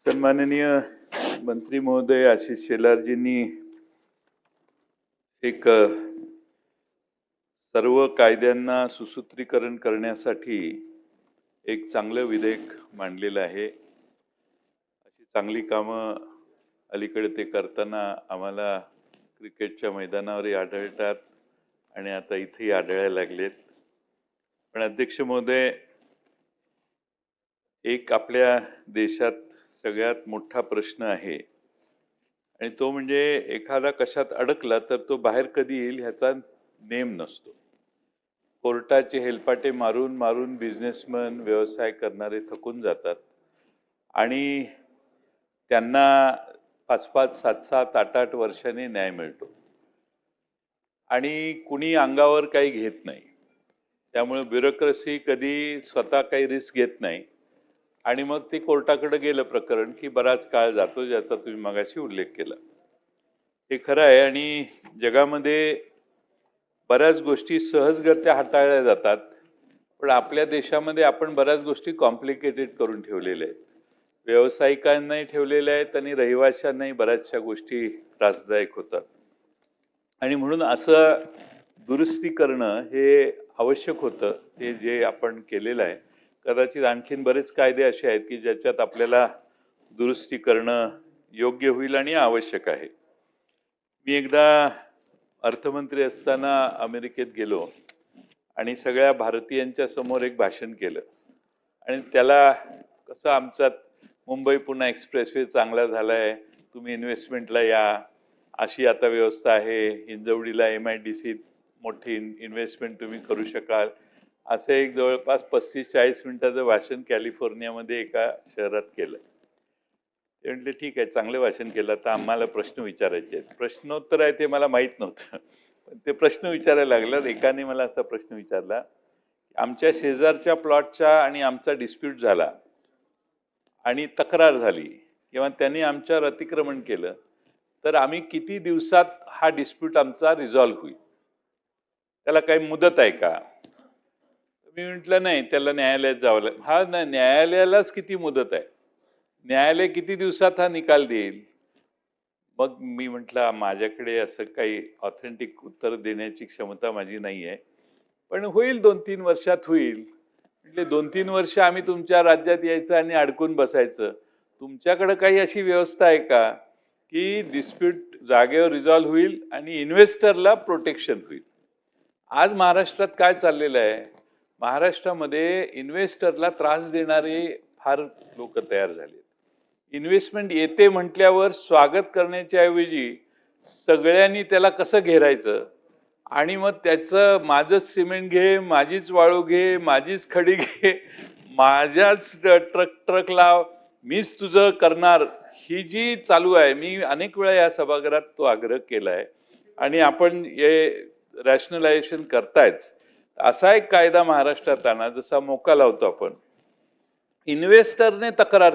सन्माननीय मंत्री महोदय आशिष शेलारजींनी एक सर्व कायद्यांना सुसूत्रीकरण करण्यासाठी एक चांगलं विधेयक मांडलेलं आहे। अशी चांगली कामं अलीकडे ते करताना आम्हाला क्रिकेटच्या मैदानावरही आढळतात आणि आता इथेही आढळायला लागलेत। पण अध्यक्ष महोदय, एक आपल्या देशात सगळ्यात मोठा प्रश्न आहे आणि तो म्हणजे एखादा कशात अडकला तर तो बाहेर कधी येईल ह्याचा नेम नसतो। कोर्टाचे हेलपाटे मारून मारून बिझनेसमन व्यवसाय करणारे थकून जातात आणि त्यांना 5-5, 7-7, 8-8 वर्षांनी न्याय मिळतो आणि कुणी अंगावर काही घेत नाही। त्यामुळे ब्युरोक्रेसी कधी स्वतः काही रिस्क घेत नाही आणि मग ते कोर्टाकडे गेलं प्रकरण की बराच काळ जातो, ज्याचा तुम्ही मगाशी उल्लेख केला। हे खरं आहे आणि जगामध्ये बऱ्याच गोष्टी सहजगत्या हाताळल्या जातात, पण आपल्या देशामध्ये आपण बऱ्याच गोष्टी कॉम्प्लिकेटेड करून ठेवलेल्या आहेत। व्यावसायिकांनाही ठेवलेल्या आहेत आणि रहिवाशांनाही बऱ्याचशा गोष्टी त्रासदायक होतात आणि म्हणून असं दुरुस्ती करणं हे आवश्यक होतं। ते जे आपण केलेलं आहे, कदाचित आणखीन बरेच कायदे असे आहेत की ज्याच्यात आपल्याला दुरुस्ती करणं योग्य होईल आणि आवश्यक आहे। मी एकदा अर्थमंत्री असताना अमेरिकेत गेलो आणि सगळ्या भारतीयांच्या समोर एक भाषण केलं आणि त्याला कसं आमचा मुंबई पुणे एक्सप्रेसवे चांगला झालाय, तुम्ही इन्व्हेस्टमेंटला या, अशी आता व्यवस्था आहे, हिंजवडीला MIDC मोठी इन्व्हेस्टमेंट तुम्ही करू शकाल, असं एक जवळपास 35-40 मिनिटाचं भाषण कॅलिफोर्नियामध्ये एका शहरात केलं। ते म्हटले ठीक आहे, चांगलं भाषण केलं, तर आम्हाला प्रश्न विचारायचे आहेत। प्रश्नोत्तर आहे ते मला माहीत नव्हतं, पण ते प्रश्न विचारायला लागलं। एकाने मला असा प्रश्न विचारला, आमच्या शेजारच्या प्लॉटचा आणि आमचा डिस्प्यूट झाला आणि तक्रार झाली किंवा त्यांनी आमच्यावर अतिक्रमण केलं, तर आम्ही किती दिवसात हा डिस्प्यूट आमचा रिझॉल्व्ह होईल, त्याला काही मुदत आहे का? मी म्हटलं नाही, त्याला न्यायालयात जावं लागेल। हा नाही, न्यायालयालाच किती मुदत आहे, न्यायालय किती दिवसात हा निकाल देईल? मग मी म्हटलं माझ्याकडे असं काही ऑथेंटिक उत्तर देण्याची क्षमता माझी नाही आहे, पण होईल 2-3 वर्षात होईल। म्हटले 2-3 वर्ष आम्ही तुमच्या राज्यात यायचं आणि अडकून बसायचं, तुमच्याकडे काही अशी व्यवस्था आहे का की डिस्प्यूट जागेवर रिझॉल्व्ह होईल आणि इन्व्हेस्टरला प्रोटेक्शन होईल? आज महाराष्ट्रात काय चाललेलं आहे, महाराष्ट्रामध्ये इन्व्हेस्टरला त्रास देणारे फार लोक तयार झाले। इन्व्हेस्टमेंट येते म्हटल्यावर स्वागत करण्याच्या ऐवजी सगळ्यांनी त्याला कसं घेरायचं आणि मग त्याचं माझंच सिमेंट घे, माझीच वाळू घे, माझीच खडी घे, माझ्याच ट्रक लाव, मीच तुझं करणार, ही जी चालू आहे। मी अनेक वेळा या सभागृहात तो आग्रह केला आहे आणि आपण हे रॅशनलायझेशन करतायच। असा एक कायदा महाराष्ट्रात आणा जसा मोका लावतो आपण। इन्व्हेस्टरने तक्रार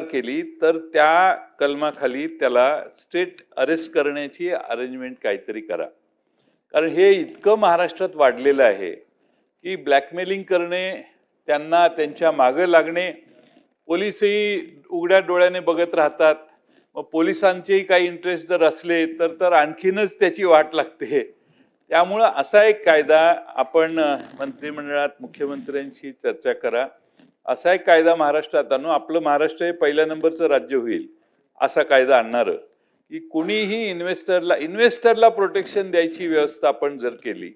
केली तर त्या कलमाखाली त्याला स्टेट अरेस्ट करण्याची अरेंजमेंट काहीतरी करा, कारण हे इतकं महाराष्ट्रात वाढलेलं आहे की ब्लॅकमेलिंग करणे, त्यांना त्यांच्या मागे लागणे, पोलिसही उघड्या डोळ्याने बघत राहतात। मग पोलिसांचेही काही इंटरेस्ट जर असले तर आणखीनच त्याची वाट लागते। त्यामुळं असा एक कायदा आपण मंत्रिमंडळात मुख्यमंत्र्यांशी चर्चा करा, असा एक कायदा महाराष्ट्रात आणू। आपलं महाराष्ट्र हे पहिल्या नंबरचं राज्य होईल असा कायदा आणणार की कुणीही इन्व्हेस्टरला प्रोटेक्शन द्यायची व्यवस्था आपण जर केली।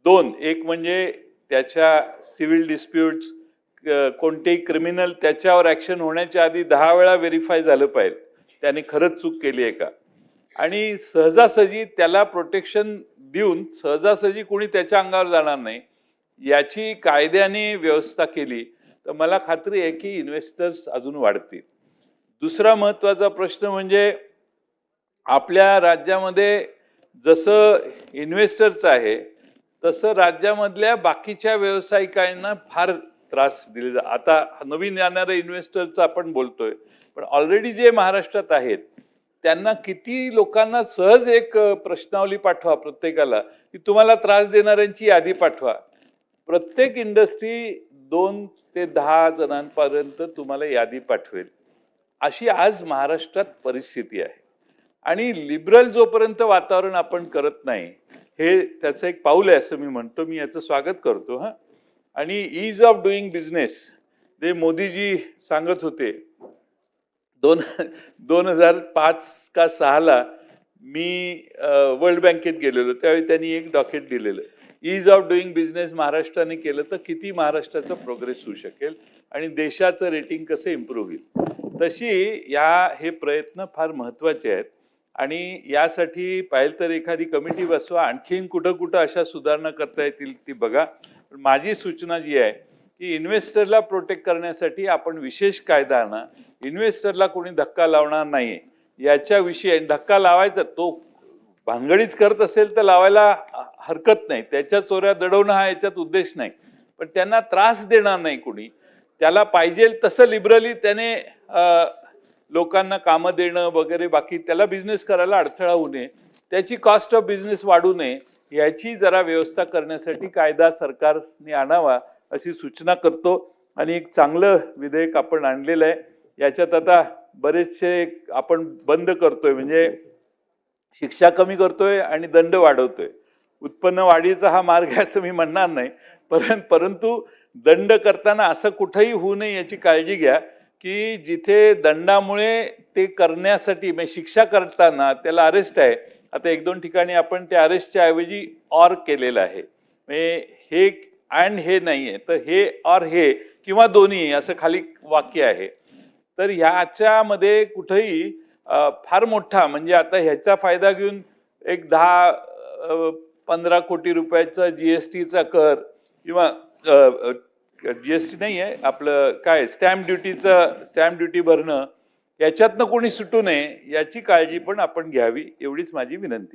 2, एक म्हणजे त्याच्या सिव्हिल डिस्प्यूट्स, कोणतेही क्रिमिनल त्याच्यावर ॲक्शन होण्याच्या आधी 10 वेळा व्हेरीफाय झालं पाहिजे त्याने खरंच चूक केली आहे का, आणि सहजासहजी त्याला प्रोटेक्शन देऊन सहजासहजी कोणी त्याच्या अंगावर जाणार नाही याची कायद्याने व्यवस्था केली तर मला खात्री आहे की इन्व्हेस्टर्स अजून वाढतील। दुसरा महत्त्वाचा प्रश्न म्हणजे आपल्या राज्यामध्ये जसं इन्व्हेस्टरचं आहे तसं राज्यामधल्या बाकीच्या व्यावसायिकांना फार त्रास दिले जातात। आता नवीन येणाऱ्या इन्व्हेस्टरचं आपण बोलतोय, पण ऑलरेडी जे महाराष्ट्रात आहेत त्यांना किती लोकांना सहज एक प्रश्नावली पाठवा प्रत्येकाला की तुम्हाला त्रास देणाऱ्यांची यादी पाठवा। प्रत्येक इंडस्ट्री 2 ते 10 जणांपर्यंत तुम्हाला यादी पाठवेल, अशी आज महाराष्ट्रात परिस्थिती आहे. आणि लिबरल जोपर्यंत वातावरण आपण करत नाही, हे त्याचं एक पाऊल आहे असं मी म्हणतो. मी याचं स्वागत करतो हा. आणि ईज ऑफ डुईंग बिझनेस ते मोदीजी सांगत होते. 2005 का 6ला मी वर्ल्ड बँकेत गेलेलो, त्यावेळी त्यांनी एक डॉक्युमेंट दिलेलं, ईज ऑफ डुईंग बिझनेस महाराष्ट्राने केलं तर किती महाराष्ट्राचा प्रोग्रेस होऊ शकेल आणि देशाचं रेटिंग कसं इम्प्रूव्ह होईल. तशी हे प्रयत्न फार महत्त्वाचे आहेत. आणि यासाठी पाहिलं तर एखादी कमिटी बसवा, आणखीन कुठं कुठं अशा सुधारणा करता येतील ती बघा. पण माझी सूचना जी आहे की इन्व्हेस्टरला प्रोटेक्ट करण्यासाठी आपण विशेष कायदा आणा. इन्व्हेस्टरला कोणी धक्का लावणार नाही याच्याविषयी, धक्का लावायचा तो भानगडीच करत असेल तर लावायला हरकत नाही, त्याच्या चोऱ्या दडवणं हा याच्यात उद्देश नाही. पण त्यांना त्रास देणार नाही कोणी, त्याला पाहिजे तसं लिबरली त्याने लोकांना कामं देणं वगैरे, बाकी त्याला बिझनेस करायला अडथळा होऊ नये, त्याची कॉस्ट ऑफ बिझनेस वाढू नये, याची जरा व्यवस्था करण्यासाठी कायदा सरकारने आणावा अशी सूचना करतो. आणि एक चांगलं विधेयक आपण आणलेलं आहे. याच्यात आता बरेचसे आपण बंद करतोय, म्हणजे शिक्षा कमी करतोय आणि दंड वाढवतोय. उत्पन्न वाढीचा हा मार्ग आहे असं मी म्हणणार नाही, परंतु दंड करताना असं कुठेही होऊ नये याची काळजी घ्या की जिथे दंडामुळे ते करण्यासाठी, म्हणजे शिक्षा करताना त्याला अरेस्ट आहे. आता 1-2 ठिकाणी आपण त्या अरेस्टच्या ऐवजी ऑर केलेलं आहे, म्हणजे हे अँड हे नाही आहे, तर हे ऑर हे किंवा दोन्ही असं खाली वाक्य आहे. तर ह्याच्यामध्ये कुठेही फार मोठा, म्हणजे आता ह्याचा फायदा घेऊन एक 10-15 कोटी रुपयाचा जीएसटीचा कर किंवा जीएसटी नाही आहे आपलं, काय स्टॅम्प ड्युटी भरणं, याच्यातनं कोणी सुटू नये याची काळजी पण आपण घ्यावी, एवढीच माझी विनंती.